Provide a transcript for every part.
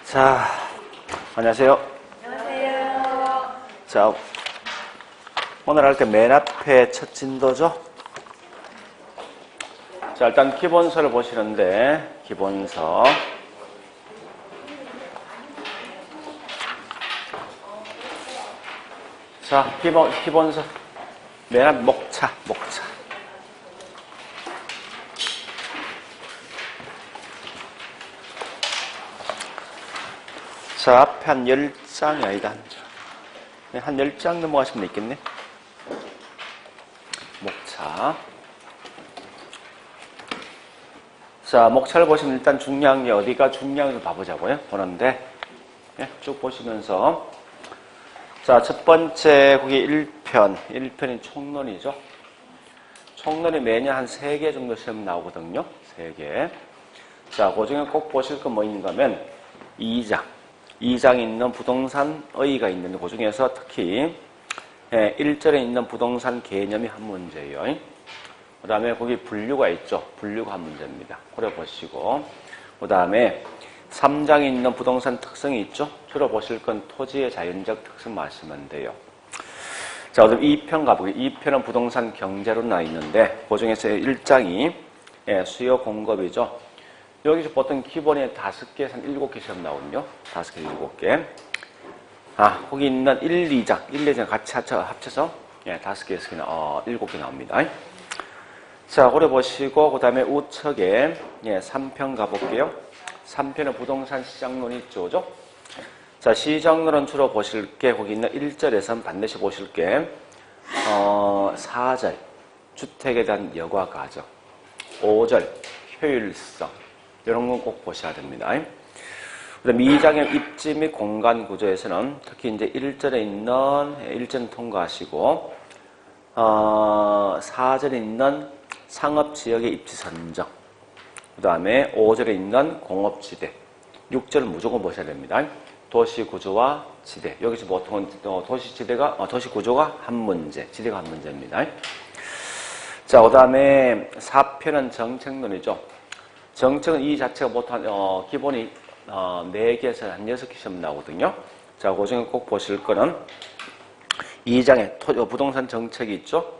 자, 안녕하세요. 안녕하세요. 자, 오늘 할 때 맨 앞에 첫 진도죠. 자, 일단 기본서를 보시는데, 기본서. 자, 기본서. 맨 앞 목차. 자, 앞에 한 10장이 아니다. 한 10장 넘어가시면 있겠네. 목차. 자, 목차를 보시면 일단 중요한 게 어디가 중요한지 봐보자고요. 보는데, 쭉 보시면서. 자, 첫 번째, 거기 1편. 1편이 총론이죠. 총론이 매년 한 3개 정도 시험 나오거든요. 3개. 자, 그 중에 꼭 보실 건 뭐 있는가 하면 2장. 2장에 있는 부동산 어휘가 있는데 그 중에서 특히 1절에 있는 부동산 개념이 한 문제예요. 그 다음에 거기 분류가 있죠. 분류가 한 문제입니다. 그래 보시고 그 다음에 3장에 있는 부동산 특성이 있죠. 주로 보실 건 토지의 자연적 특성 말씀하면 돼요. 자, 그럼 2편 가보겠습니다. 2편은 부동산 경제로 나 있는데 그 중에서 1장이 수요 공급이죠. 여기서 보통 기본에 5개에서 한 7개 시험 나오거든요. 5개, 7개. 거기 있는 1, 2장, 1, 2장 같이 합쳐서 5개에서 7개 나옵니다. 자, 그래 보시고, 그 다음에 우측에 3편 가볼게요. 3편은 부동산 시장론이 있죠. 그죠? 자, 시장론은 주로 보실 게, 거기 있는 1절에서는 반드시 보실 게, 4절, 주택에 대한 여과 가정. 5절, 효율성. 이런 건 꼭 보셔야 됩니다. 그 다음에 2장의 입지 및 공간 구조에서는 특히 이제 1절에 있는 1절 통과하시고, 4절에 있는 상업지역의 입지 선정, 그 다음에 5절에 있는 공업지대, 6절은 무조건 보셔야 됩니다. 도시구조와 지대. 여기서 보통은 도시구조가 한 문제, 지대가 한 문제입니다. 자, 그 다음에 4편은 정책론이죠. 정책은 이 자체가 보통 기본이 4개에서 한 6개 시험 나오거든요. 자, 그 중에 꼭 보실 거는 2장에 부동산 정책이 있죠.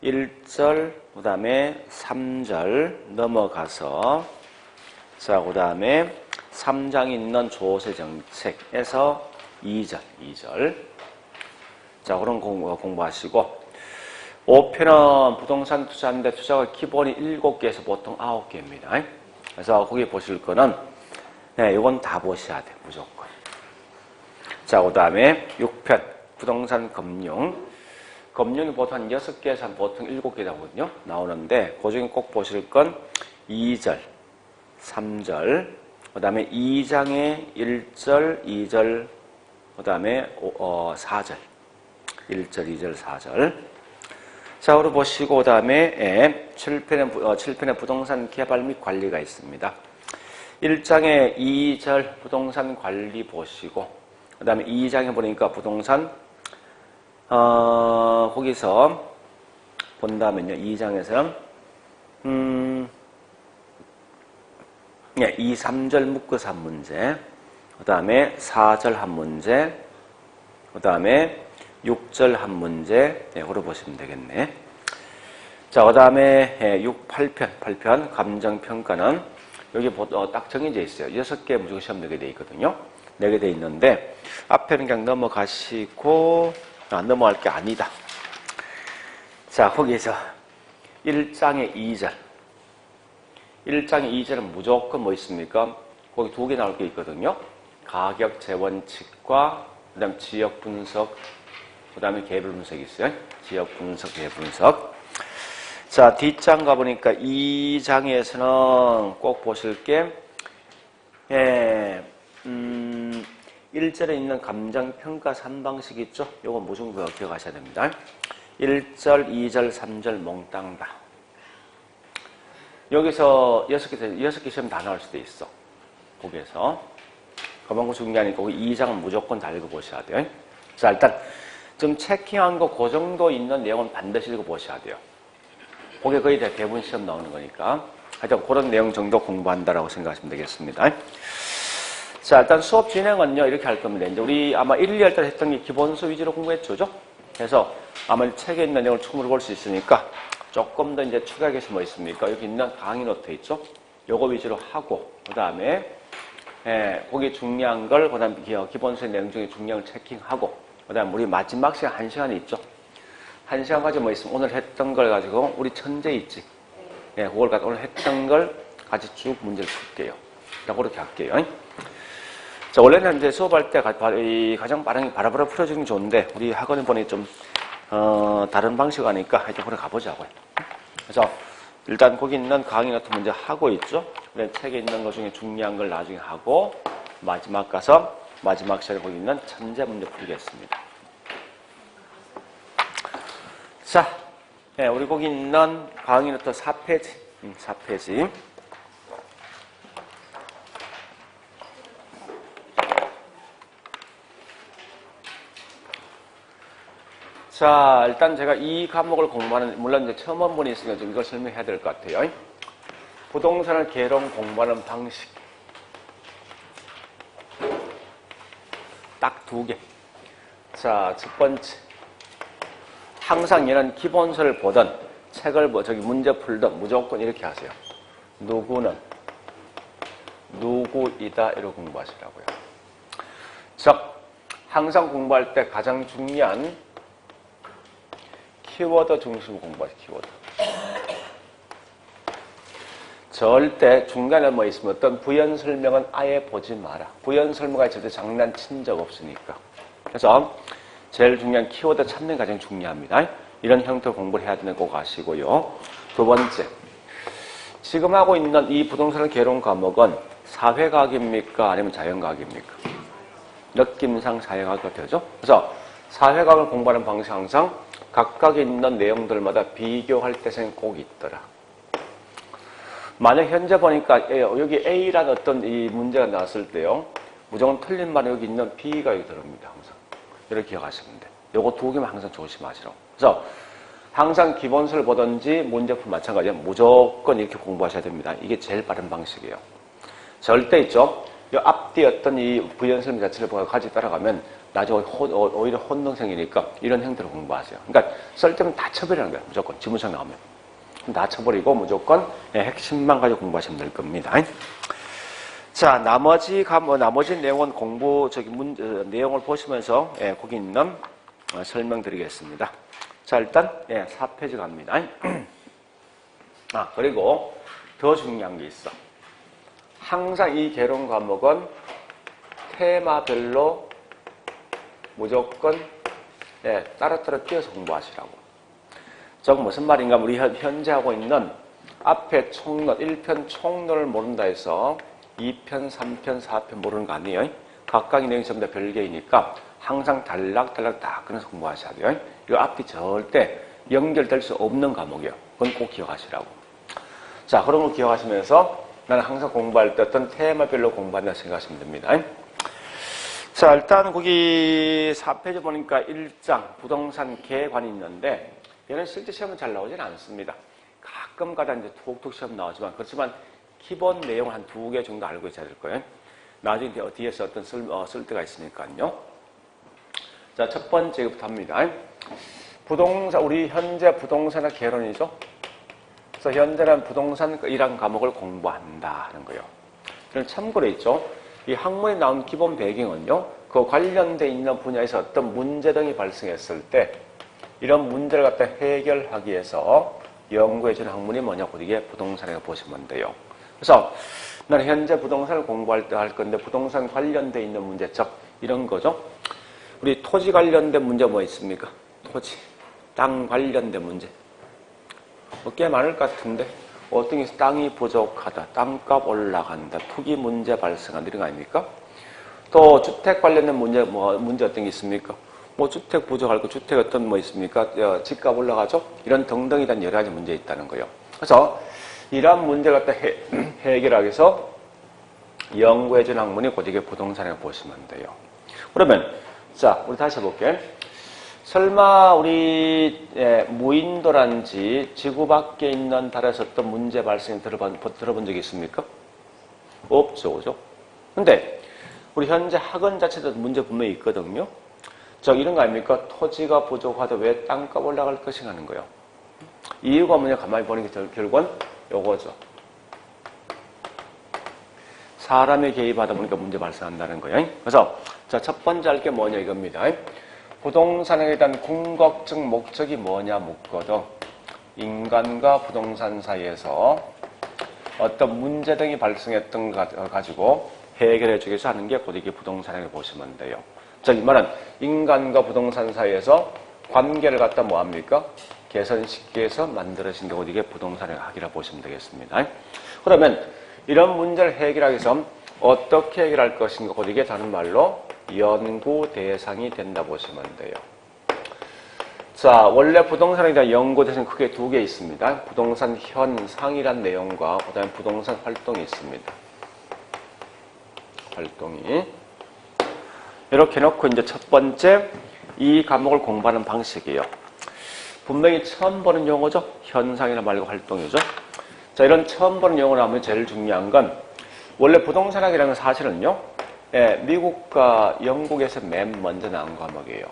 1절, 그 다음에 3절 넘어가서 자, 그 다음에 3장에 있는 조세 정책에서 2절. 자, 그런 공부하시고 5편은 부동산 투자인데 투자가 기본이 7개에서 보통 9개입니다. 그래서 거기 보실 거는 이건 다 보셔야 돼, 무조건. 자, 그 다음에 6편 부동산 금융이 보통 한 6개에서 한 보통 7개 나오는데 그 중에 꼭 보실 건 2절, 3절, 그 다음에 2장에 1절, 2절, 그 다음에 4절. 1절, 2절, 4절. 자, 그리고 보시고, 그 다음에 7편의 부동산 개발 및 관리가 있습니다. 1장에 2절 부동산 관리 보시고, 그 다음에 2장에 보니까 부동산, 거기서 본다면요, 2장에서는, 2, 3절 묶어서 한 문제, 그 다음에 4절 한 문제, 그 다음에 6절 한 문제, 그걸 보시면 되겠네. 자, 그 다음에 8편, 감정평가는 여기 딱 정해져 있어요. 6개 무조건 시험 내게 돼 있거든요. 내게 돼 있는데, 앞에는 그냥 넘어가시고, 넘어갈 게 아니다. 자, 거기에서 1장의 2절. 1장의 2절은 무조건 뭐 있습니까? 거기 2개 나올 게 있거든요. 가격 재원칙과, 그 다음 지역 분석, 그 다음에 개별 분석이 있어요. 지역 분석, 개별 분석. 자, 뒷장 가보니까 2장에서는 꼭 보실 게, 1절에 있는 감정평가 3방식 있죠? 요거 무조건 기억하셔야 됩니다. 1절, 2절, 3절 몽땅 다. 여기서 6개 시험 다 나올 수도 있어. 거기에서. 그만큼 중요하니까 거기 2장은 무조건 다 읽어보셔야 돼요. 자, 일단 좀 체킹한 거 그 정도 있는 내용은 반드시 읽어보셔야 돼요. 그게 거의 대부분 시험 나오는 거니까. 하여튼 그런 내용 정도 공부한다라고 생각하시면 되겠습니다. 자, 일단 수업 진행은요, 이렇게 할 겁니다. 이제 우리 아마 1, 2할 때 했던 게 기본수 위주로 공부했죠, 그죠? 그래서 아마 책에 있는 내용을 충분히 볼 수 있으니까 조금 더 이제 추가하기 위해서 뭐 있습니까? 여기 있는 강의 노트 있죠? 요거 위주로 하고, 그 다음에, 거기 중요한 걸, 그 다음에 기본수의 내용 중에 중요한 걸 체킹하고, 그 다음에 우리 마지막 시간 1시간이 있죠? 1시간까지 뭐 있으면 오늘 했던 걸 가지고, 우리 천재 있지? 예, 그걸 가지고 오늘 했던 걸 같이 쭉 문제를 풀게요. 자, 그렇게 할게요. 자, 원래는 이제 수업할 때 가장 빠르게 바로바로 풀어주는 게 좋은데, 우리 학원에 보니 좀, 다른 방식 하니까 하여튼 그래 가보자고요. 그래서, 일단 거기 있는 강의 같은 문제 하고 있죠? 그다음에 책에 있는 것 중에 중요한 걸 나중에 하고, 마지막 가서, 마지막 시간에 거기 있는 천재 문제 풀겠습니다. 자, 네, 우리 거기 있는 강의 노트 4페이지, 4페이지. 자, 일단 제가 이 과목을 공부하는, 물론 이제 처음 한 분이 있으니까 좀 이걸 설명해야 될 것 같아요. 부동산을 개론 공부하는 방식. 딱 2개. 자, 첫 번째. 항상 얘는 기본서를 보던, 책을 문제 풀던 무조건 이렇게 하세요. 누구는 누구이다, 이렇게 공부하시라고요. 즉, 항상 공부할 때 가장 중요한 키워드 중심으로 공부하세요, 키워드. 절대 중간에 뭐 있으면 어떤 부연 설명은 아예 보지 마라. 부연 설명에 절대 장난친 적 없으니까. 그래서 제일 중요한 키워드 찾는 게 가장 중요합니다. 이런 형태로 공부를 해야 되는 거 꼭 아시고요. 두 번째, 지금 하고 있는 이 부동산 개론 과목은 사회과학입니까? 아니면 자연과학입니까? 느낌상 사회과학이 되죠? 그래서 사회과학을 공부하는 방식 항상 각각에 있는 내용들마다 비교할 때는 꼭 있더라. 만약 현재 보니까 여기 A라는 어떤 이 문제가 나왔을 때요, 무조건 틀린 말은 여기 있는 B가 여기 들어옵니다. 항상 이렇게 기억하시면 돼. 요거 2개만 항상 조심하시라고. 그래서 항상 기본서를 보든지 문제풀 마찬가지로 무조건 이렇게 공부하셔야 됩니다. 이게 제일 빠른 방식이에요. 절대 있죠. 이 앞뒤 어떤 이 부연 설명 자체를 같이 따라가면 나중에 오히려 혼동성이니까 이런 형태로 공부하세요. 그러니까 쓸 때는 다 쳐버리는 거예요. 무조건 지문상 나오면 다 쳐버리고 무조건 핵심만 가지고 공부하시면 될 겁니다. 자, 나머지 내용은 내용을 보시면서 거기 있는 설명드리겠습니다. 자, 일단 4페이지 갑니다. 그리고 더 중요한 게 있어. 항상 이 개론 과목은 테마별로 무조건 따로따로 띄어서 공부하시라고. 저건 무슨 말인가? 우리 현재 하고 있는 앞에 총론, 1편 총론을 모른다 해서 2편, 3편, 4편 모르는 거 아니에요? 각각의 내용이 전부 다 별개이니까 항상 단락단락 다 끊어서 공부하셔야 돼요. 이거 앞뒤 절대 연결될 수 없는 과목이에요. 그건 꼭 기억하시라고. 자, 그런 걸 기억하시면서 나는 항상 공부할 때 어떤 테마별로 공부한다 생각하시면 됩니다. 자, 일단 거기 4페이지 보니까 1장 부동산 계관이 있는데 얘는 실제 시험은 잘 나오진 않습니다. 가끔 가다 이제 툭툭 시험 나오지만 그렇지만 기본 내용을 한 2개 정도 알고 있어야 될 거예요. 나중에 뒤에서 어떤 쓸 때가 있으니까요. 자, 첫 번째부터 합니다. 우리 현재 부동산의 개론이죠. 그래서 현재는 부동산이란 과목을 공부한다 하는 거예요. 그럼 참고로 있죠. 이 학문에 나온 기본 배경은요, 그 관련돼 있는 분야에서 어떤 문제 등이 발생했을 때 이런 문제를 갖다 해결하기 위해서 연구해주는 학문이 뭐냐고 이게 부동산이라고 보시면 돼요. 그래서 나는 현재 부동산을 공부할 때 할 건데 부동산 관련돼 있는 문제, 즉 이런 거죠. 우리 토지 관련된 문제 뭐 있습니까? 토지, 땅 관련된 문제. 꽤 많을 것 같은데 어떤 게 땅이 부족하다, 땅값 올라간다, 투기 문제 발생한다 이런 거 아닙니까? 또 주택 관련된 문제 어떤 게 있습니까? 주택 부족하고 주택 어떤 뭐 있습니까? 집값 올라가죠? 이런 등등에 대한 여러 가지 문제 있다는 거예요. 그래서 이러한 문제 갖다 해결하기 위해서 연구해준 학문이 곧 이게 부동산이라고 보시면 돼요. 그러면 자, 우리 다시 해볼게요. 설마 우리 무인도란지 지구 밖에 있는 달에서 어떤 문제 발생이 들어본 적이 있습니까? 없죠, 그죠? 근데 우리 현재 학원 자체도 문제 분명히 있거든요. 저 이런 거 아닙니까? 토지가 부족하다 왜 땅값 올라갈 것인가 하는 거예요. 이유가 뭐냐 가만히 보는 게 결국은 요거죠. 사람이 개입하다 보니까 문제 발생한다는 거예요. 그래서 자, 첫 번째 할 게 뭐냐 이겁니다. 부동산에 대한 궁극적 목적이 뭐냐 묻거든. 인간과 부동산 사이에서 어떤 문제 등이 발생했던 거 가지고 해결해 주기 위해서 하는 게 곧 이게 부동산이라고 보시면 돼요. 자, 이 말은 인간과 부동산 사이에서 관계를 갖다 뭐합니까? 개선시키기 위해서 만들어진 게 곧 이게 부동산의 학이라고 보시면 되겠습니다. 그러면 이런 문제를 해결하기 위해서 어떻게 해결할 것인가 곧 이게 다른 말로 연구 대상이 된다 보시면 돼요. 자, 원래 부동산에 대한 연구 대상이 크게 두 개 있습니다. 부동산 현상이란 내용과 그 다음에 부동산 활동이 있습니다. 활동이. 이렇게 놓고 이제 첫 번째 이 과목을 공부하는 방식이에요. 분명히 처음 보는 용어죠. 현상이나 말고 활동이죠. 자, 이런 처음 보는 용어를 하면 제일 중요한 건 원래 부동산학이라는 건 사실은요. 미국과 영국에서 맨 먼저 나온 과목이에요.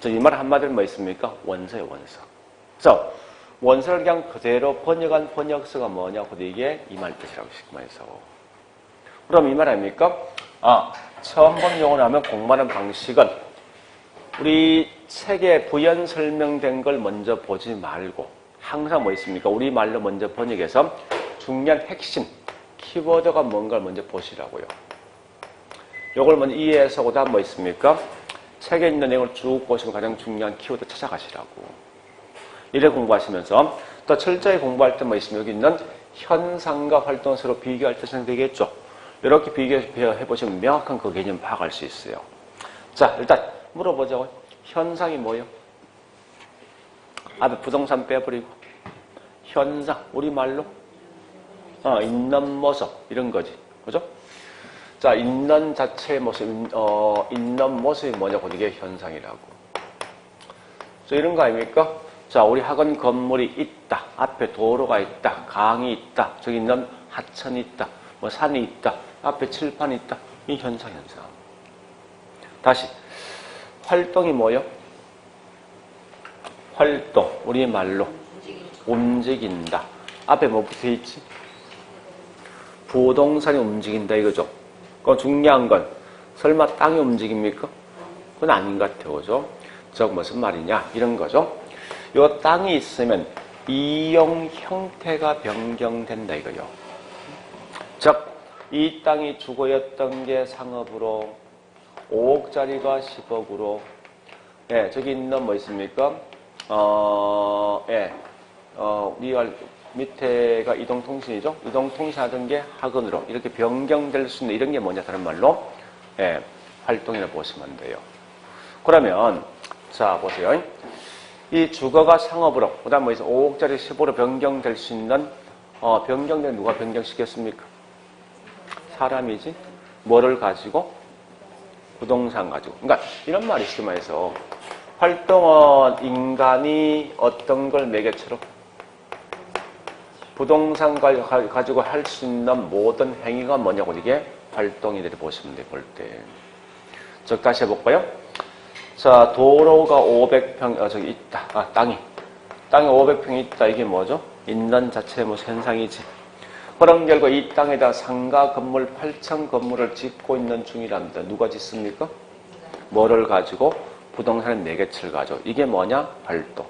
이 말 한마디로 뭐 있습니까? 원서예요, 원서. 그래서 원서를 그냥 그대로 번역한 번역서가 뭐냐? 곧 이게 이 말 뜻이라고 식구만해서. 그럼 이 말 아닙니까? 처음 본 용어를 하면 공부하는 방식은 우리 책에 부연 설명된 걸 먼저 보지 말고 항상 뭐 있습니까? 우리 말로 먼저 번역해서 중요한 핵심, 키워드가 뭔가를 먼저 보시라고요. 요걸 먼저 이해해서 그 다음 뭐 있습니까? 책에 있는 내용을 쭉 보시면 가장 중요한 키워드 찾아가시라고. 이래 공부하시면서 또 철저히 공부할 때 뭐 있으면 여기 있는 현상과 활동을 서로 비교할 때 생각되겠죠. 이렇게 비교해보시면 명확한 그 개념 파악할 수 있어요. 자, 일단 물어보자고요. 현상이 뭐예요? 앞에 부동산 빼버리고 현상, 우리말로 있는 모습 이런 거지. 그죠? 자, 있는 자체의 모습, 있는 모습이 뭐냐고 이게 현상이라고. 자, 이런 거 아닙니까? 자, 우리 학원 건물이 있다. 앞에 도로가 있다. 강이 있다. 저기 있는 하천이 있다. 뭐 산이 있다. 앞에 칠판이 있다. 이 현상. 다시 활동이 뭐요? 활동, 우리말로 움직인다. 앞에 뭐 붙어 있지? 부동산이 움직인다 이거죠. 그 중요한 건 설마 땅이 움직입니까? 그건 아닌 것 같아요. 그죠? 저 무슨 말이냐? 이런 거죠. 요 땅이 있으면 이용 형태가 변경된다 이거요. 즉, 이 땅이 주거였던 게 상업으로 5억짜리가 10억으로 저기 있는 뭐 있습니까? 리얼 밑에가 이동통신이죠. 이동통신 하던 게 학원으로 이렇게 변경될 수 있는 이런 게 뭐냐 다른 말로 활동이라고 보시면 돼요. 그러면 자 보세요. 이 주거가 상업으로 그 다음 뭐 있어 5억짜리 10억으로 변경될 수 있는 변경된 누가 변경시켰습니까? 사람이지. 뭐를 가지고? 부동산 가지고. 그러니까 이런 말이 심해서 활동은 인간이 어떤 걸 매개체로 부동산 가지고 할 수 있는 모든 행위가 뭐냐고 이게 활동이들이 보시면 돼요. 볼 때. 즉 다시 해볼까요? 자, 도로가 500평 저기 있다. 땅이 500평이 있다. 이게 뭐죠? 있는 자체의 뭐 현상이지. 그런 결과 이 땅에다 상가 건물 8층 건물을 짓고 있는 중이랍니다. 누가 짓습니까? 뭐를 가지고? 부동산의 매개체를 가지고. 이게 뭐냐? 활동.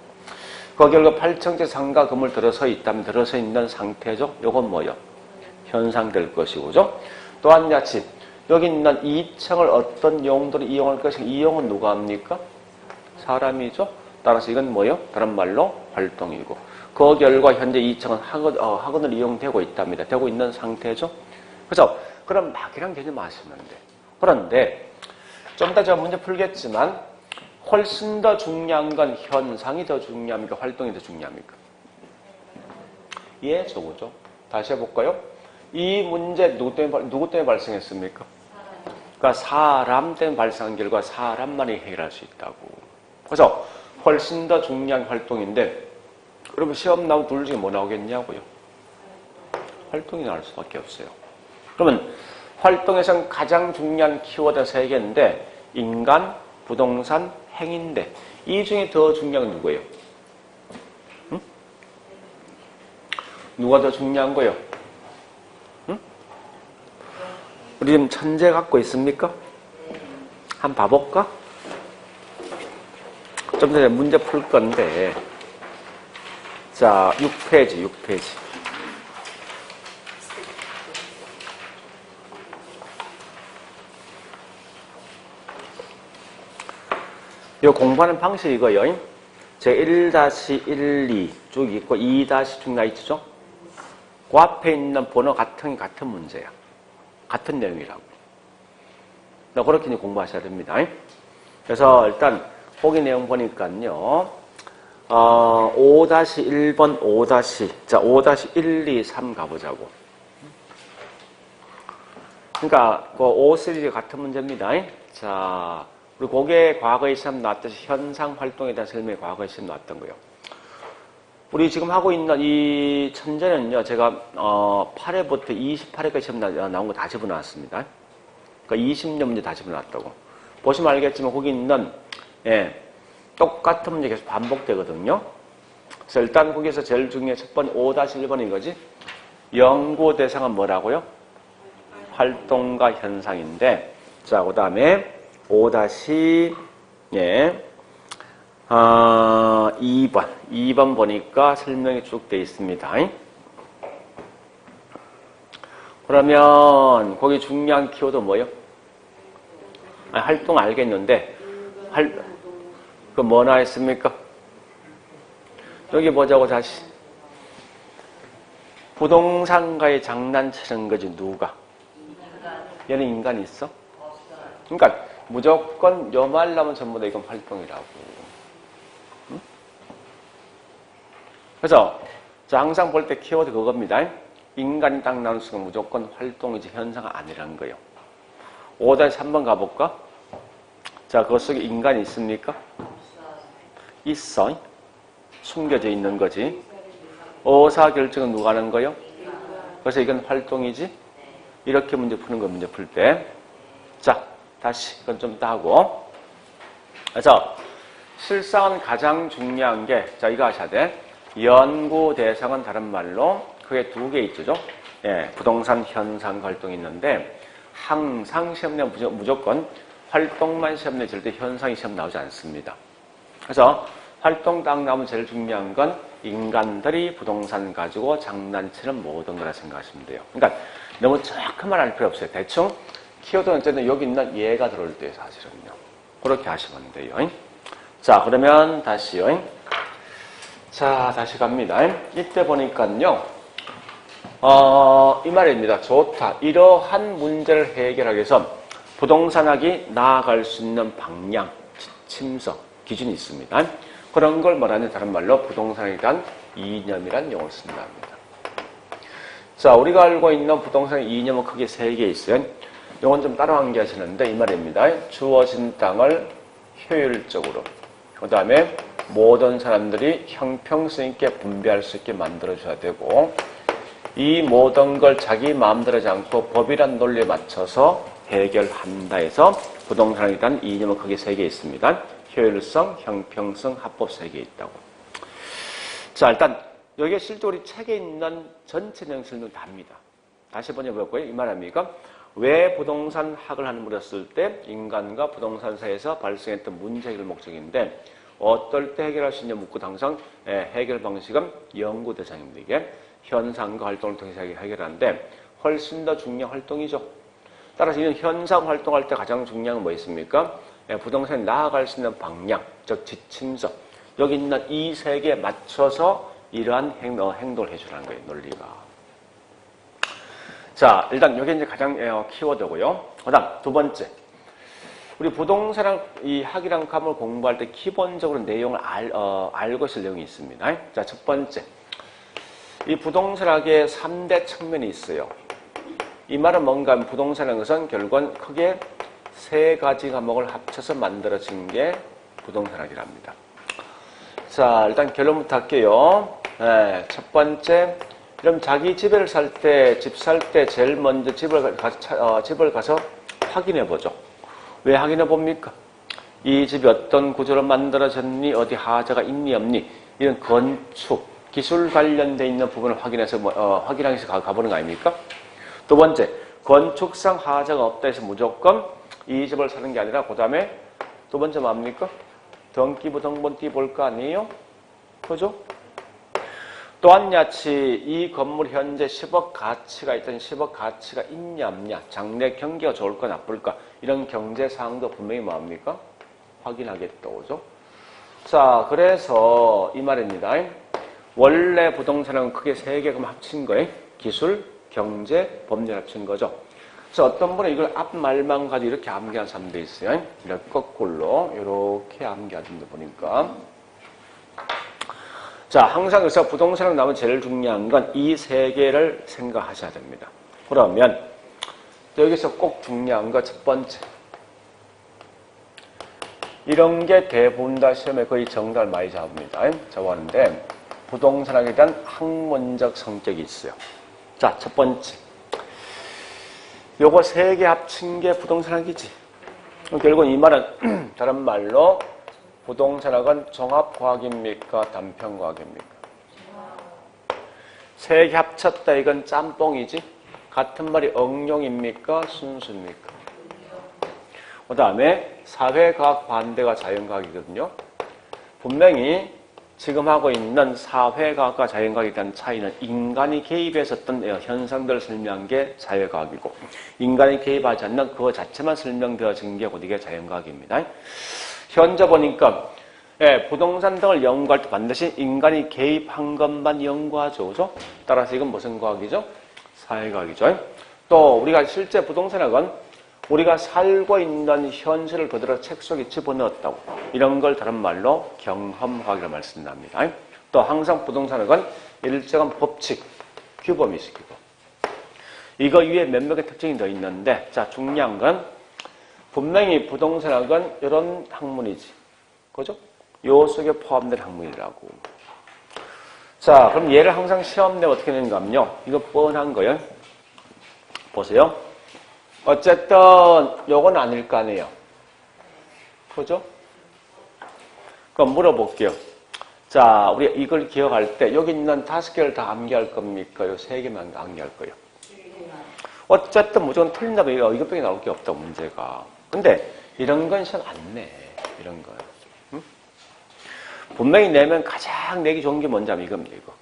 그 결과 8층째 상가 건물 들어서 있다면 들어서 있는 상태죠. 요건 뭐요? 현상될 것이고, 그죠? 또한 같이 여기 있는 2층을 어떤 용도로 이용할 것인가? 이용은 누가 합니까? 사람이죠. 따라서 이건 뭐요? 다른 말로 활동이고. 그 결과 현재 2층은 학원을 이용되고 있답니다. 되고 있는 상태죠. 그래서 그럼 막이란 개념 아시면 돼. 그런데 좀 이따 제가 문제 풀겠지만 훨씬 더 중요한 건 현상이 더 중요합니까? 활동이 더 중요합니까? 예, 저거죠. 다시 해볼까요? 이 문제 누구 때문에 발생했습니까? 그러니까 사람 때문에 발생한 결과 사람만이 해결할 수 있다고. 그래서 훨씬 더 중요한 활동인데, 그러면 시험 나오면 둘 중에 뭐 나오겠냐고요? 활동이 나올 수밖에 없어요. 그러면 활동에선 가장 중요한 키워드 3개인데, 인간, 부동산, 행인데, 이 중에 더 중요한 건 누구예요? 응? 누가 더 중요한 거예요? 응? 우리 지금 천재 갖고 있습니까? 한번 봐볼까? 좀 전에 문제 풀 건데, 자, 6페이지, 6페이지. 요 공부하는 방식이 이거요. 제 1-1, 2 쭉 있고 2-쭉 나 있죠? 그 앞에 있는 번호 같은 문제야. 같은 내용이라고. 그렇게 공부하셔야 됩니다. 그래서 일단 보기 내용 보니까요. 5-1번 5- 자, 5-1, 2, 3 가보자고. 그러니까 그 5, 3가 같은 문제입니다. 자, 우리 고개 과거에 시험 나왔듯이 현상 활동에 대한 설명이 과거에 시험 나왔던 거예요. 우리 지금 하고 있는 이 천재는요, 제가 8회부터 28회까지 시험 나온 거 다 집어넣었습니다. 그러니까 20년 문제 다 집어넣었다고. 보시면 알겠지만 거기 있는 똑같은 문제 계속 반복되거든요. 그래서 일단 거기서 제일 중요한 첫 번째 5-1번인 거지. 연구 대상은 뭐라고요? 활동과 현상인데, 자, 그 다음에 2번 보니까 설명이 쭉 되어 있습니다. 그러면 거기 중요한 키워드 뭐예요? 활동 알겠는데 그 뭐나 했습니까? 여기 보자고 다시. 부동산가에 장난치는 거지 누가? 얘는 인간이 있어? 그러니까 무조건 요 말 나오면 전부 다 이건 활동이라고. 응? 그래서 자, 항상 볼 때 키워드 그겁니다. 인간이 딱 나오는 순간 무조건 활동이지 현상은 아니라는 거예요. 5-3번 가볼까? 자, 그 속에 인간이 있습니까? 있어. 숨겨져 있는 거지. 의사결정은 누가 하는 거예요? 그래서 이건 활동이지? 이렇게 문제 푸는 거 문제 풀 때. 자, 다시 이건 좀 이따 하고. 그래서 실상은 가장 중요한 게, 자, 이거 하셔야 돼. 연구 대상은 다른 말로 그게 2개 있죠. 부동산 현상 활동이 있는데 항상 시험 내면 무조건 활동만 시험 내 절대 현상이 시험 나오지 않습니다. 그래서 활동 딱 나오면 제일 중요한 건 인간들이 부동산 가지고 장난치는 모든 거라 생각하시면 돼요. 그러니까 너무 정확한만 알 필요 없어요. 대충 키워드는 어쨌든 여기 있는 얘가 들어올 때 사실은요. 그렇게 하시면 돼요. 자, 그러면 다시요. 자, 다시 갑니다. 이때 보니까요. 이 말입니다. 좋다. 이러한 문제를 해결하기 위해서 부동산학이 나아갈 수 있는 방향, 지침서, 기준이 있습니다. 그런 걸 말하는 다른 말로 부동산에 대한 이념이라는 용어를 쓴다 합니다. 자, 우리가 알고 있는 부동산의 이념은 크게 3개 있어요. 이건 좀 따로 암기하시는데 이 말입니다. 주어진 땅을 효율적으로, 그 다음에 모든 사람들이 형평성 있게 분배할 수 있게 만들어줘야 되고, 이 모든 걸 자기 마음대로 하지 않고 법이란 논리에 맞춰서 해결한다 해서 부동산에 대한 이념은 크게 3개 있습니다. 효율성, 형평성, 합법 3개 있다고. 자, 일단 여기에 실제 우리 책에 있는 전체 내용 설명 다 합니다. 다시 번역해 볼까요? 이 말합니까? 왜 부동산 학을 하는 물었을 때 인간과 부동산 사이에서 발생했던 문제 해결 목적인데 어떨 때 해결할 수 있냐 묻고 항상 해결 방식은 연구 대상입니다. 이게 현상과 활동을 통해서 해결하는데 훨씬 더 중요한 활동이죠. 따라서 이런 현상 활동할 때 가장 중요한 건 뭐 있습니까? 부동산에 나아갈 수 있는 방향, 즉 지침서. 여기 있는 이 3개에 맞춰서 이러한 행동을 해주라는 거예요, 논리가. 자, 일단 여기 이제 가장 키워드고요. 그 다음, 2번째. 우리 부동산 이 학이랑 감을 공부할 때 기본적으로 내용을 알고 있을 내용이 있습니다. 자, 첫 번째. 이 부동산학의 3대 측면이 있어요. 이 말은 뭔가 하면 부동산이라는 것은 결국은 크게 3가지 과목을 합쳐서 만들어진 게 부동산학이랍니다. 자, 일단 결론부터 할게요. 네, 첫 번째, 그럼 자기 집을 살 때, 집 살 때 제일 먼저 집을 가서 확인해 보죠. 왜 확인해 봅니까? 이 집이 어떤 구조로 만들어졌니, 어디 하자가 있니, 없니, 이런 건축, 기술 관련돼 있는 부분을 확인해서, 확인하기 위해서 가보는 거 아닙니까? 두 번째, 건축상 하자가 없다 해서 무조건 이 집을 사는 게 아니라, 그 다음에 두 번째 뭡니까? 등기부 등본띠 볼 거 아니에요? 그죠? 또한 야치 이 건물 현재 10억 가치가 있던 10억 가치가 있냐 없냐, 장래 경기가 좋을까 나쁠까, 이런 경제 사항도 분명히 뭡니까? 확인하겠다, 그죠? 자, 그래서 이 말입니다. 원래 부동산은 크게 세 개가 합친 거예요. 기술, 경제, 법률 합친 거죠. 그래서 어떤 분은 이걸 앞말만 가지고 이렇게 암기한 사람도 있어요. 이렇게 거꾸로 이렇게 암기하는 거 보니까. 자, 항상 그래서 부동산을 나오면 제일 중요한 건 이 세 개를 생각하셔야 됩니다. 그러면 여기서 꼭 중요한 거 첫 번째. 이런 게 대부분 다 시험에 거의 정답을 많이 잡습니다. 잡았는데 부동산학에 대한 학문적 성격이 있어요. 자, 첫 번째. 요거 세 개 합친 게 부동산학이지. 결국 이 말은 다른 말로 부동산학은 종합과학입니까? 단편과학입니까? 세 개 합쳤다 이건 짬뽕이지. 같은 말이 응용입니까? 순수입니까? 그 다음에 사회과학 반대가 자연과학이거든요. 분명히 지금 하고 있는 사회과학과 자연과학에 대한 차이는 인간이 개입해서 어떤 현상들을 설명한 게 사회과학이고, 인간이 개입하지 않는 그거 자체만 설명되어진 게 곧 이게 자연과학입니다. 현재 보니까 부동산 등을 연구할 때 반드시 인간이 개입한 것만 연구하죠. 그죠? 따라서 이건 무슨 과학이죠? 사회과학이죠. 또 우리가 실제 부동산학은 우리가 살고 있는 현실을 그대로 책 속에 집어넣었다고, 이런 걸 다른 말로 경험과학이라고 말씀합니다. 또 항상 부동산학은 일정한 법칙, 규범이 있고, 이거 위에 몇몇의 특징이 더 있는데, 자, 중요한 건 분명히 부동산학은 이런 학문이지. 그죠? 요 속에 포함된 학문이라고. 자, 그럼 얘를 항상 시험 내면 어떻게 되는가 하면요. 이거 뻔한 거예요. 보세요. 어쨌든 요건 아닐 거 아니에요. 그죠? 그럼 물어볼게요. 자, 우리 이걸 기억할 때 여기 있는 5개를 다 암기할 겁니까? 요 3개만 암기할 거예요. 어쨌든 무조건 틀린다면 이것밖에 나올 게 없다, 문제가. 근데 이런 건 시험 안 내. 이런 거. 응? 분명히 내면 가장 내기 좋은 게 뭔지 하면 이겁니다, 이거.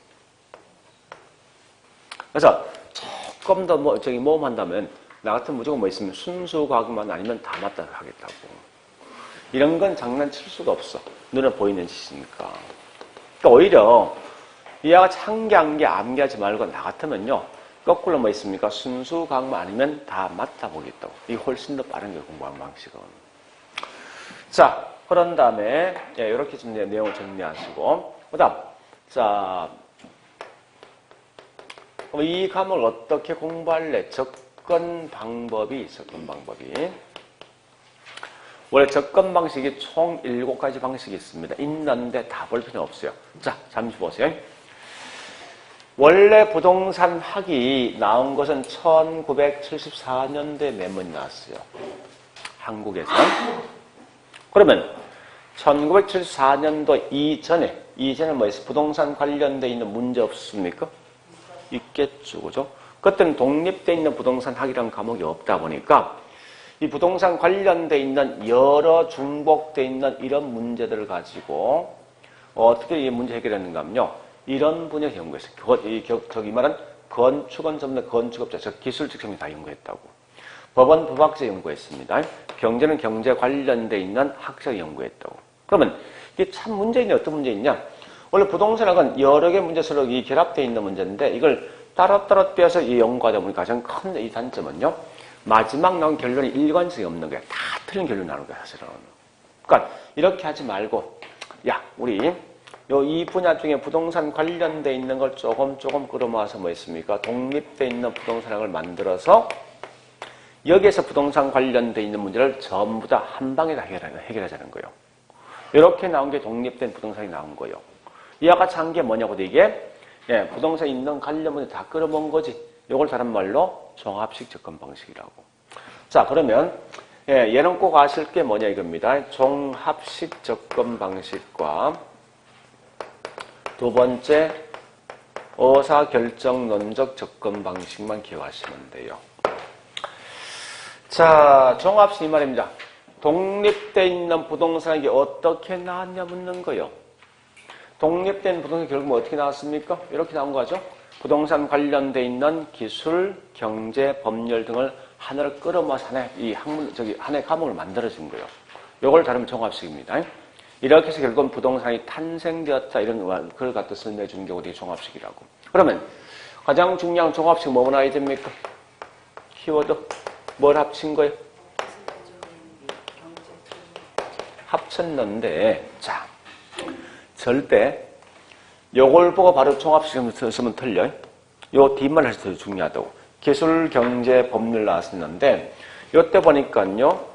그래서 조금 더 모험한다면 나 같은 무조건 뭐 있으면 순수 과학만 아니면 다 맞다 하겠다고. 이런 건 장난칠 수가 없어. 눈에 보이는 짓이니까. 그러니까 오히려 이하가 한개 암기하지 말고 나 같으면요. 거꾸로 뭐 있습니까? 순수 과학만 아니면 다 맞다 보겠다고. 이게 훨씬 더 빠른 게 공부하는 방식은. 자, 그런 다음에 이렇게 좀 내용을 정리하시고, 그다음 자, 이 과목을 어떻게 공부할래? 접근 방법이 있어. 접근 방법이. 원래 접근 방식이 총 7가지 방식이 있습니다. 있는데 다 볼 필요는 없어요. 자, 잠시 보세요. 원래 부동산 학이 나온 것은 1974년도에 메모이 나왔어요. 한국에서. 그러면 1974년도 이전에 뭐 있어요? 부동산 관련돼 있는 문제 없습니까? 있겠죠. 그죠? 그때는 독립되어 있는 부동산 학이라는 과목이 없다 보니까 이 부동산 관련돼 있는 여러 중복되어 있는 이런 문제들을 가지고 어떻게 이 문제 해결했는가 하면요. 이런 분야 연구했어요. 이 말은 건축은 전부 다 건축업자, 즉 기술직 전부 다 연구했다고. 법은 법학자 연구했습니다. 경제는 경제 관련돼 있는 학자 연구했다고. 그러면 이게 참 문제 있냐, 어떤 문제 있냐? 원래 부동산학은 여러 개 문제 서로 결합되어 있는 문제인데 이걸 따로따로 떼어서 이 연구하다 보니까 가장 큰 이 단점은요. 마지막 나온 결론이 일관성이 없는 거야. 다 틀린 결론이 나오는 거야, 사실은. 그러니까 이렇게 하지 말고 야, 우리 이 분야 중에 부동산 관련돼 있는 걸 조금 끌어모아서 뭐 있습니까? 독립돼 있는 부동산학을 만들어서 여기에서 부동산 관련돼 있는 문제를 전부 다 한 방에 다 해결하자는 거예요. 이렇게 나온 게 독립된 부동산이 나온 거예요. 이와 같이 한 게 뭐냐고도 이게 부동산 있는 관련문에 다 끌어모은 거지. 이걸 다른 말로 종합식 접근 방식이라고. 자, 그러면 얘는 꼭 아실 게 뭐냐 이겁니다. 종합식 접근 방식과 두 번째 의사결정론적 접근 방식만 기억하시면 돼요. 자, 종합식 이 말입니다. 독립되어 있는 부동산이 어떻게 나왔냐 묻는 거예요. 독립된 부동산 결국 어떻게 나왔습니까? 이렇게 나온 거죠. 부동산 관련돼 있는 기술, 경제, 법률 등을 하나로 끌어모아서 하나의 과목을 만들어진 거예요. 이걸 다루면 종합식입니다. 이렇게 해서 결국은 부동산이 탄생되었다 이런 걸 갖다 설명해 주는 게 우리 종합식이라고. 그러면 가장 중요한 종합식 뭐뭐 나와야 됩니까? 키워드 뭘 합친 거예요? 합쳤는데 자 절대 요걸 보고 바로 종합식을 쓰면 틀려요. 요 뒷말 할수 더 중요하다고. 기술, 경제, 법률 나왔었는데 요때 보니까요.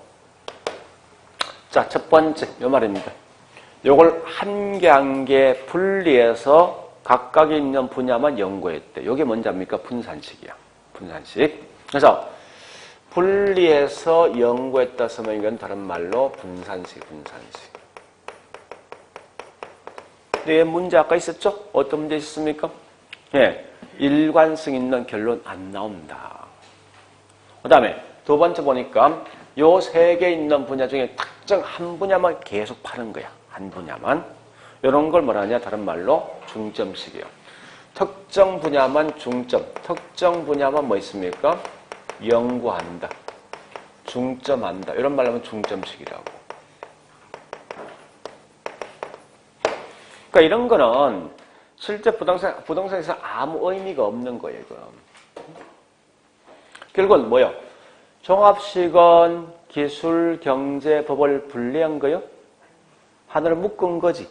자, 첫 번째 요 말입니다. 요걸 한 개 한 개 분리해서 각각에 있는 분야만 연구했대. 요게 뭔지 압니까? 분산식이야. 분산식. 그래서 분리해서 연구했다 쓰면 이건 다른 말로 분산식. 근데 문제 아까 있었죠? 어떤 문제 있었습니까? 일관성 있는 결론 안 나온다. 그 다음에 두 번째 보니까 요 세 개 있는 분야 중에 특정 한 분야만 계속 파는 거야. 한 분야만. 이런 걸 뭐라 하냐? 다른 말로 중점식이에요. 특정 분야만 중점. 특정 분야만 뭐 있습니까? 연구한다. 중점한다. 이런 말로 하면 중점식이라고. 그러니까 이런 거는 실제 부동산에서 아무 의미가 없는 거예요, 이거. 결국은 뭐요? 종합식은 기술, 경제, 법을 분리한 거요? 하나를 묶은 거지.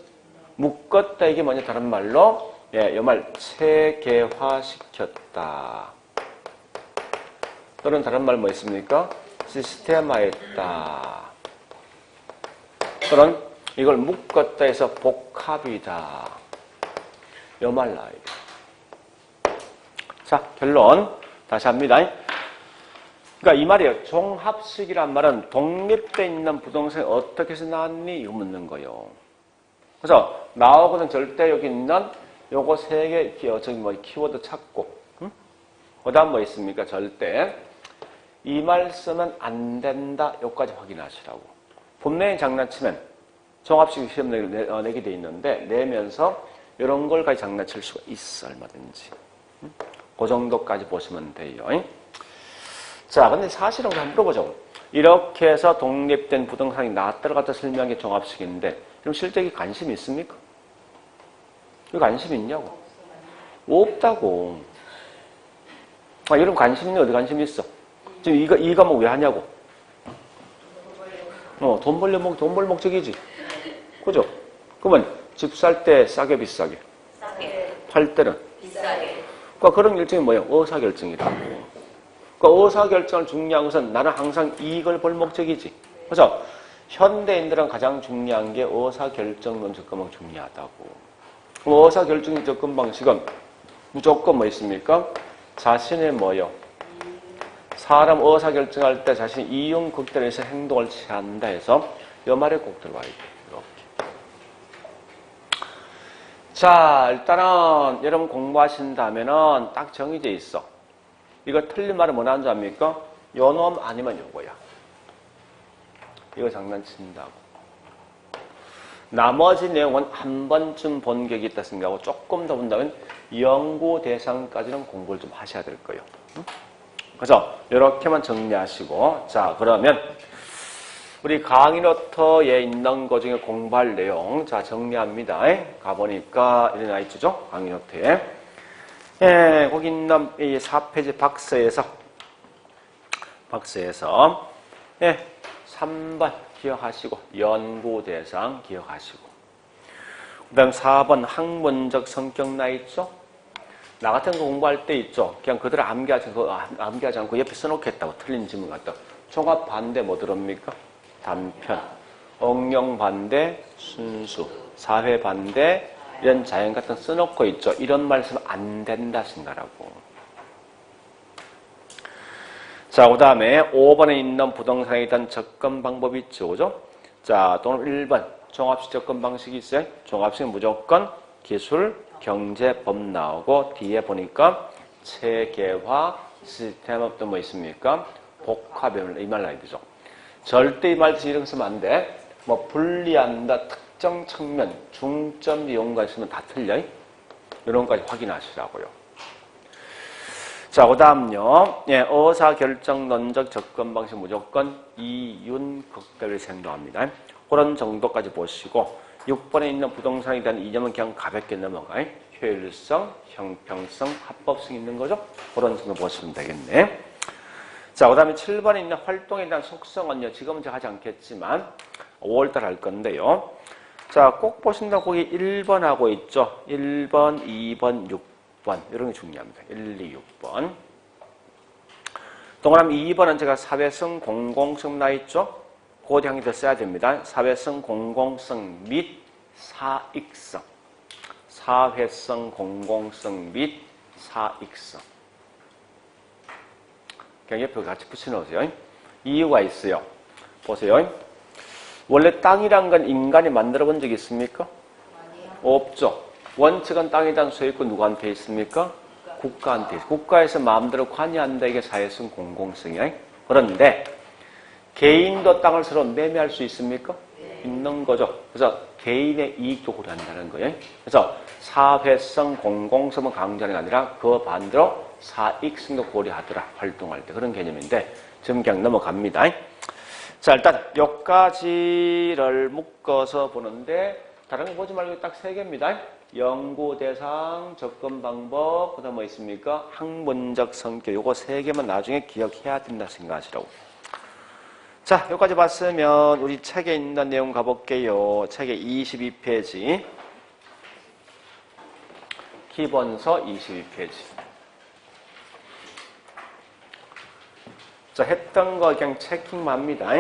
묶었다 이게 뭐냐? 다른 말로 이 말 체계화시켰다. 또는 다른 말 뭐 있습니까? 시스템화했다. 또는 이걸 묶었다 해서 복합이다. 요 말 나와요. 자, 결론 다시 합니다. 그러니까 이 말이에요. 종합식이란 말은 독립되어 있는 부동산이 어떻게 해서 나왔니? 이거 묻는 거예요. 그래서 나오고는 절대 여기 있는 요거 세 개 키워드 찾고, 그 다음 뭐 있습니까? 절대 이 말 쓰면 안 된다. 요까지 확인하시라고. 분명히 장난치면 종합식 시험 내게 돼 있는데 내면서 이런 걸까지 장난칠 수가 있어. 얼마든지. 그 정도까지 보시면 돼요. 자, 근데 사실은 한번 물어보죠. 이렇게 해서 독립된 부동산이 나왔다를 갖다 설명한 게 종합식인데 그럼 실제 이게 관심이 있습니까? 왜 관심이 있냐고? 없다고. 여러분 관심 있는 어디 관심이 있어? 지금 이 과목 왜 하냐고? 돈 벌 목적이지. 그죠? 그러면 집 살 때 싸게 비싸게? 싸게. 팔 때는? 비싸게. 그러니까 그런 결정이 뭐예요? 의사결정이라고. 그러니까 의사결정을 중요한 것은 나는 항상 이익을 볼 목적이지. 그래서 현대인들은 가장 중요한 게 의사결정론 접근 중요하다고. 의사결정 접근 방식은 무조건 뭐 있습니까? 자신의 뭐요? 사람 의사결정할 때 자신이 이용 극단에서 행동을 취한다 해서 이 말에 꼭 들어와야 돼요. 이렇게. 자, 일단은 여러분 공부하신다면은 딱 정해져 있어. 이거 틀린 말은 뭐 나온 줄 압니까? 요놈 아니면 요거야. 이거 장난친다고. 나머지 내용은 한 번쯤 본 격이 있다 생각하고 조금 더 본다면 연구 대상까지는 공부를 좀 하셔야 될 거예요. 그래서 이렇게만 정리하시고, 자, 그러면 우리 강의 노트에 있는 것 중에 공부할 내용, 자, 정리합니다. 가보니까 이런 아 있죠? 강의 노트에. 거기 있는 이 4페이지 박스에서 3번 기억하시고, 연구 대상 기억하시고. 그 다음 4번 학문적 성격 나 있죠? 나 같은 거 공부할 때 있죠? 그냥 그대로 암기하지 않고 옆에 써놓겠다고 틀린 질문 같다. 종합 반대 뭐 들읍니까? 단편. 응용 반대, 순수, 사회 반대, 이런 자연 같은 거 써놓고 있죠. 이런 말씀 안 된다 생각하라고. 자, 그 다음에 5번에 있는 부동산에 대한 접근 방법이 있죠. 그죠? 자, 또는 1번 종합식 접근 방식이 있어요. 종합식은 무조건 기술, 경제, 법 나오고 뒤에 보니까 체계화, 시스템 또 뭐 있습니까? 복합이 말 나야 되죠. 절대 이 말 이런 거 쓰면 안 돼. 뭐 분리한다, 특정 측면, 중점 이용가 있으면 다 틀려. 이런 것까지 확인하시라고요. 자, 그 다음요. 예, 의사결정론적 접근 방식 무조건 이윤극대를 생각합니다. 그런 정도까지 보시고 6번에 있는 부동산에 대한 이념은 그냥 가볍게 넘어가요. 효율성, 형평성, 합법성 있는 거죠. 그런 정도 보시면 되겠네. 자, 그 다음에 7번에 있는 활동에 대한 속성은요. 지금은 제가 하지 않겠지만 5월달 할 건데요. 자, 꼭 보신다 거기 1번하고 있죠. 1번, 2번, 6번 이런 게 중요합니다. 1, 2, 6번. 동그라미 2번은 제가 사회성, 공공성 나 있죠. 그 향이 더 써야 됩니다. 사회성, 공공성 및 사익성. 사회성, 공공성 및 사익성. 그냥 옆에 같이 붙여놓으세요. 이유가 있어요. 보세요. 원래 땅이란 건 인간이 만들어 본 적이 있습니까? 아니요. 없죠. 원칙은 땅에 대한 소유권 누구한테 있습니까? 국가한테 있어요. 국가에서 마음대로 관여한다. 이게 사회성 공공성이에요. 그런데 개인도 땅을 서로 매매할 수 있습니까? 네. 있는 거죠. 그래서 개인의 이익도 고려한다는 거예요. 그래서 사회성 공공성을 강조하는 게 아니라 그 반대로 사익성도 고려하더라. 활동할 때. 그런 개념인데 지금 그냥 넘어갑니다. 자, 일단 여기까지를 묶어서 보는데 다른 거 보지 말고 딱 3개입니다. 연구 대상, 접근 방법, 그 다음 뭐 있습니까? 학문적 성격. 요거 3개만 나중에 기억해야 된다 생각하시라고. 자, 여기까지 봤으면 우리 책에 있는 내용 가볼게요. 책의 22페이지. 기본서 22페이지. 자, 했던 거 그냥 체킹만 합니다.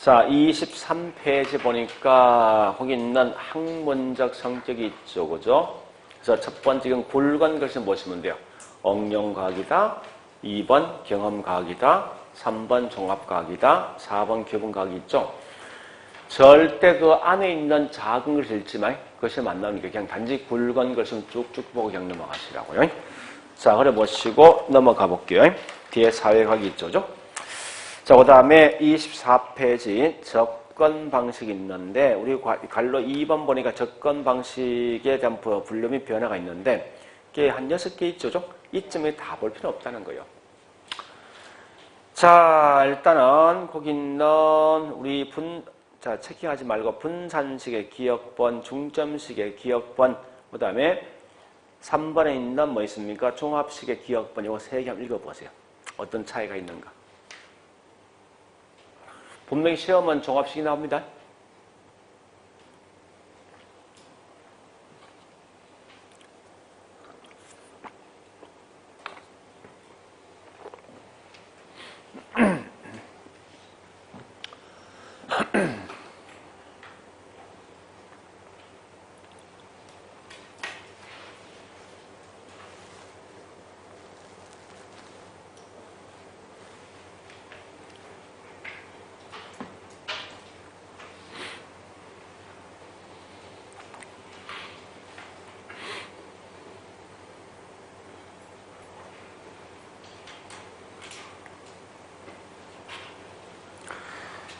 자, 23페이지 보니까 거기 있는 학문적 성격이 있죠. 그죠? 그래서 첫 번째 건 굵은 글씨 보시면 돼요. 응용과학이다. 2번 경험과학이다. 3번 종합과학이다. 4번 교분과학이 있죠. 절대 그 안에 있는 작은 글씨 읽지 마. 그것이 만나니까 그냥 단지 굵은 글씨는 쭉쭉 보고 그냥 넘어가시라고요. 자, 그래 보시고 넘어가 볼게요. 뒤에 사회과학이 있죠. 자, 그 다음에 24페이지 접근 방식이 있는데 우리 갈로 2번 보니까 접근 방식에 대한 분류 변화가 있는데 이게 한 6개 있죠. 이쯤에 다 볼 필요 없다는 거예요. 자, 일단은 거기 있는 우리 자, 체킹하지 말고 분산식의 기억번, 중점식의 기억번, 그 다음에 3번에 있는 뭐 있습니까? 종합식의 기억번, 이거 3개 한번 읽어보세요. 어떤 차이가 있는가? 분명히 시험은 종합식이 나옵니다.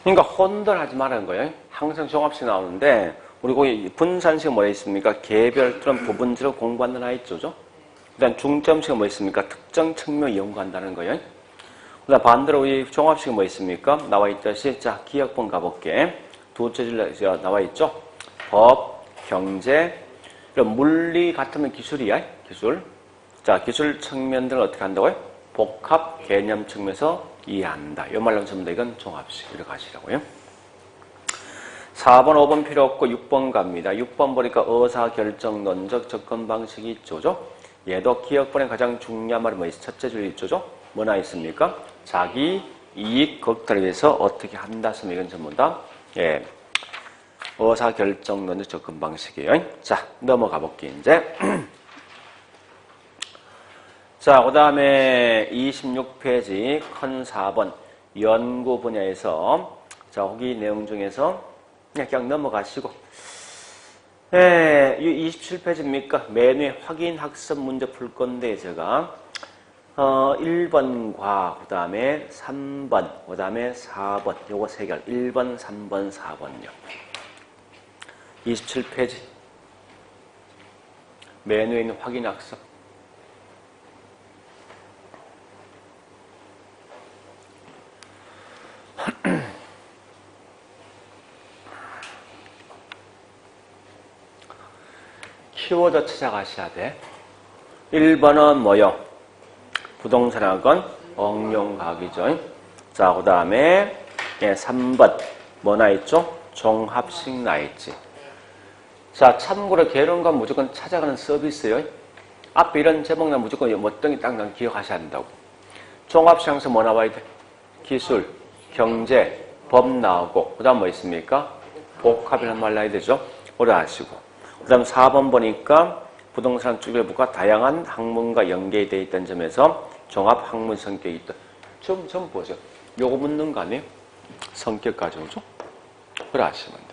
그러니까 혼돈하지 말라는 거예요. 항상 종합식 나오는데 우리 거기 분산식은 뭐에 있습니까? 개별 또는 부분적으로 공부한다는 아 있죠. 그다음 중점식은 뭐 있습니까? 특정 측면 연구한다는 거예요. 그다음 반대로 우리 종합식은 뭐 있습니까? 나와 있듯이 자 기억본 가볼게. 두 줄에 나와 있죠. 법, 경제, 이런 물리 같으면 기술이야. 기술. 자 기술 측면들을 어떻게 한다고요? 복합 개념 측면에서 이해한다. 이 말로 전부 다 이건 종합식. 이렇게 가시라고요. 4번, 5번 필요 없고 6번 갑니다. 6번 보니까 의사결정론적 접근 방식이 있죠. 얘도 기억본의 가장 중요한 말이 뭐 있어요? 첫째 줄이 있죠. 뭐나 있습니까? 자기 이익 극대를 위해서 어떻게 한다. 이건 전부 다 예, 의사결정론의 접근 방식이에요. 자, 넘어가 볼게요, 이제. 자, 그 다음에 26페이지 큰 4번 연구 분야에서 자, 거기 내용 중에서 그냥 넘어가시고 예, 27페이지입니까? 메뉴 확인 학습 문제 풀 건데 제가 1번과 그 다음에 3번, 그 다음에 4번 요거 3개 1번, 3번, 4번요. 27페이지 메뉴에 있는 확인 학습 키워드 찾아가셔야 돼. 1번은 뭐요? 부동산학은 응용과학이죠. 자, 그 다음에 3번 뭐 나있죠? 종합식 나있지. 자, 참고로 개론과 무조건 찾아가는 서비스요. 앞에 이런 제목나 무조건 어떤 게 딱 기억하셔야 한다고. 종합시장에서 뭐 나와야 돼? 기술, 경제, 법 나오고 그 다음 뭐 있습니까? 복합이라는 말 나야 되죠. 오래 하시고 그 다음 4번 보니까 부동산 주거부가 다양한 학문과 연계되어 있다는 점에서 종합학문 성격이 있다. 좀 보죠. 요거 묻는 거 아니에요? 성격까지 오죠? 그래 하시면 돼요.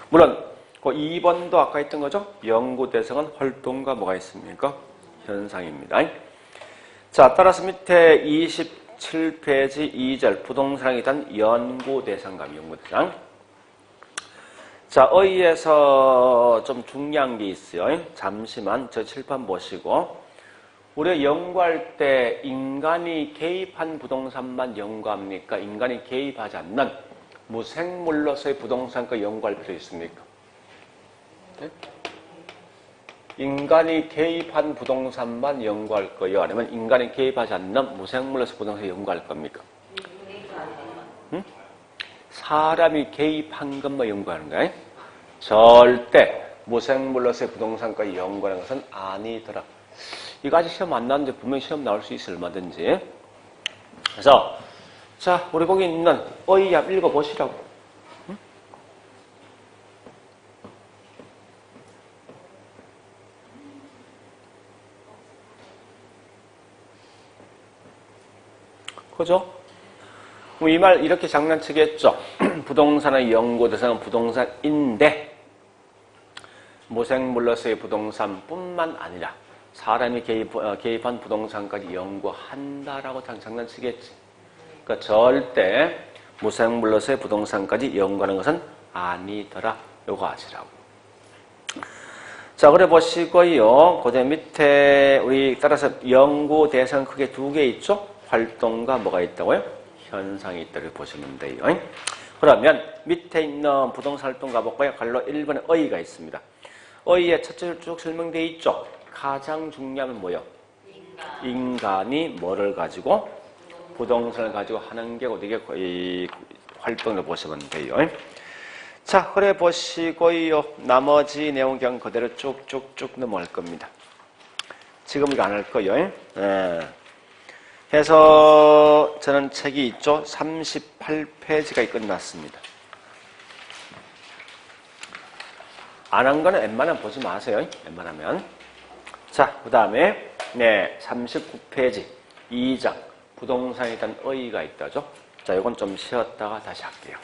물론 그 2번도 아까 했던 거죠? 연구 대상은 활동과 뭐가 있습니까? 현상입니다. 자, 따라서 밑에 27페이지 2절 부동산에 대한 연구 대상감, 연구 대상. 자, 의에서 좀 중요한 게 있어요. 잠시만 저 칠판 보시고 우리가 연구할 때 인간이 개입한 부동산만 연구합니까? 인간이 개입하지 않는 무생물로서의 부동산과 연구할 필요 있습니까? 네? 인간이 개입한 부동산만 연구할 거예요? 아니면 인간이 개입하지 않는 무생물로서의 부동산을 연구할 겁니까? 응? 사람이 개입한 것만 연구하는 거야. 절대 무생물로서의 부동산과 연구하는 것은 아니더라. 이거 아직 시험 안 나왔는데 분명히 시험 나올 수 있어 얼마든지. 그래서 자, 우리 거기 있는 의합 읽어보시라고. 응? 그죠? 이 말 이렇게 장난치겠죠. 부동산의 연구 대상은 부동산인데 무생물로서의 부동산뿐만 아니라 사람이 개입한 부동산까지 연구한다라고 장난치겠지. 그러니까 절대 무생물로서의 부동산까지 연구하는 것은 아니더라. 요거 아시라고. 자, 그래 보시고요. 그 다음 밑에 우리 따라서 연구 대상 크게 2개 있죠? 활동과 뭐가 있다고요? 현상이 있다고 보시면 돼요. 그러면 밑에 있는 부동산 활동 가볼까요? 갈로 1번에 의의가 있습니다. 의의에 첫째 쭉 설명되어 있죠? 가장 중요한 건 뭐예요? 인간이 뭐를 가지고? 부동산을 가지고 하는 게 어떻게 이 활동을 보시면 돼요. 자, 그래 보시고요. 나머지 내용 그냥 그대로 쭉쭉쭉 넘어갈 겁니다. 지금 이거 안 할 거예요. 해서 저는 책이 있죠. 38페이지가 끝났습니다. 안 한 거는 웬만하면 보지 마세요. 웬만하면. 자, 그 다음에 39페이지 2장 부동산에 대한 의의가 있다죠. 자, 이건 좀 쉬었다가 다시 할게요.